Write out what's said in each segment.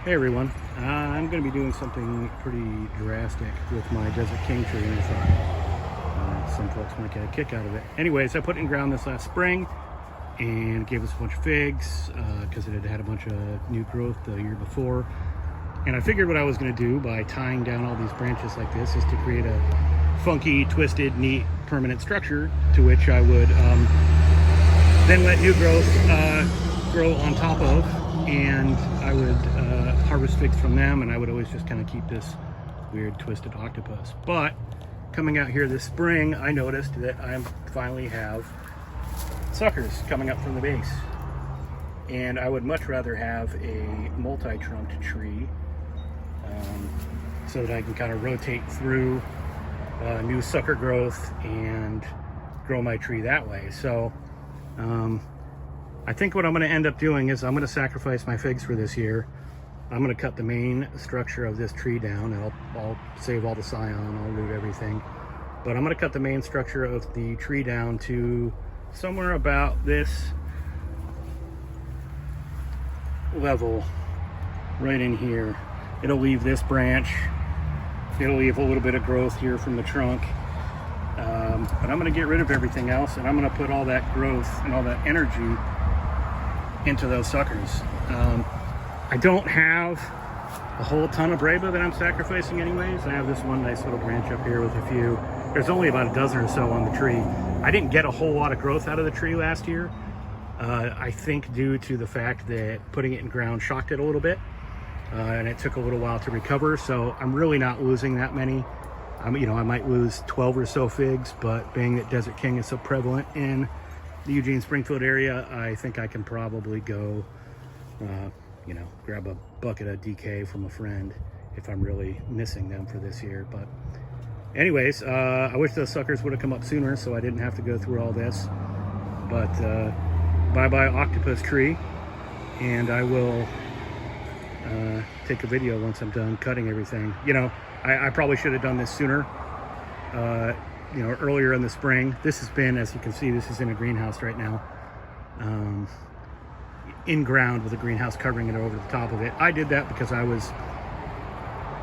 Hey everyone, I'm going to be doing something pretty drastic with my Desert King tree, and I thought some folks might get a kick out of it. Anyways, I put it in ground this last spring and gave us a bunch of figs because it had had a bunch of new growth the year before. And I figured what I was going to do by tying down all these branches like this is to create a funky, twisted, neat, permanent structure to which I would then let new growth grow on top of, and I would harvest figs from them, and I would always just kind of keep this weird twisted octopus. But coming out here this spring, I noticed that I finally have suckers coming up from the base, and I would much rather have a multi-trunked tree so that I can kind of rotate through new sucker growth and grow my tree that way. So I think what I'm going to end up doing is I'm going to sacrifice my figs for this year. I'm going to cut the main structure of this tree down, and I'll save all the scion, I'll root everything. But I'm going to cut the main structure of the tree down to somewhere about this level right in here. It'll leave this branch. It'll leave a little bit of growth here from the trunk. But I'm going to get rid of everything else, and I'm going to put all that growth and all that energy into those suckers. I don't have a whole ton of breba that I'm sacrificing anyways. I have this one nice little branch up here with a few. There's only about a dozen or so on the tree. I didn't get a whole lot of growth out of the tree last year. I think due to the fact that putting it in ground shocked it a little bit, and it took a little while to recover. So I'm really not losing that many. I might lose 12 or so figs, but being that Desert King is so prevalent in the Eugene-Springfield area, I think I can probably go, grab a bucket of DK from a friend if I'm really missing them for this year. But anyways, I wish those suckers would have come up sooner so I didn't have to go through all this. But bye-bye octopus tree, and I will take a video once I'm done cutting everything. I probably should have done this sooner, earlier in the spring. This has been, as you can see, this is in a greenhouse right now, in ground with a greenhouse covering it over the top of it. I did that because I was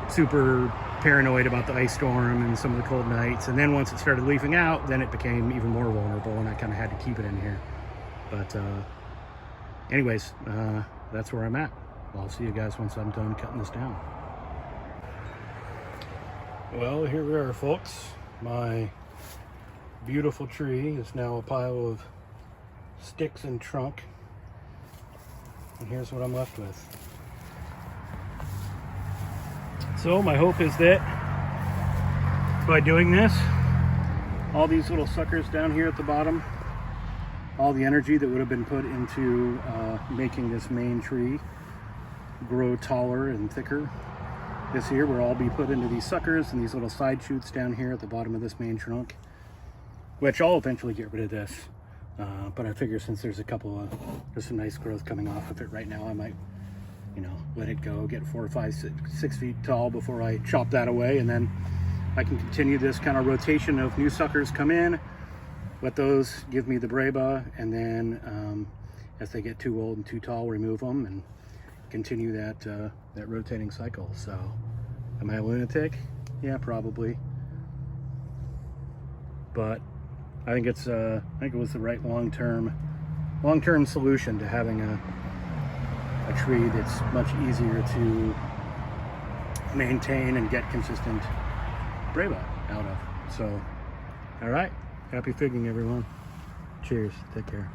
super paranoid about the ice storm and some of the cold nights, and then once it started leafing out, then it became even more vulnerable, and I kind of had to keep it in here. But anyways, that's where I'm at. I'll see you guys once I'm done cutting this down. Well, here we are, folks. My beautiful tree is now a pile of sticks and trunk, and here's what I'm left with. So my hope is that by doing this, all these little suckers down here at the bottom, all the energy that would have been put into making this main tree grow taller and thicker this year will all be put into these suckers and these little side shoots down here at the bottom of this main trunk, which I'll eventually get rid of this. But I figure since there's some nice growth coming off of it right now, I might, let it go, get 4 or 5, 6 feet tall before I chop that away, and then I can continue this kind of rotation of new suckers come in, let those give me the breba, and then as they get too old and too tall, remove them and continue that rotating cycle. So am I a lunatic? Yeah, probably, but I think it was the right long-term solution to having a tree that's much easier to maintain and get consistent breba out of. So all right, happy figging everyone. Cheers, take care.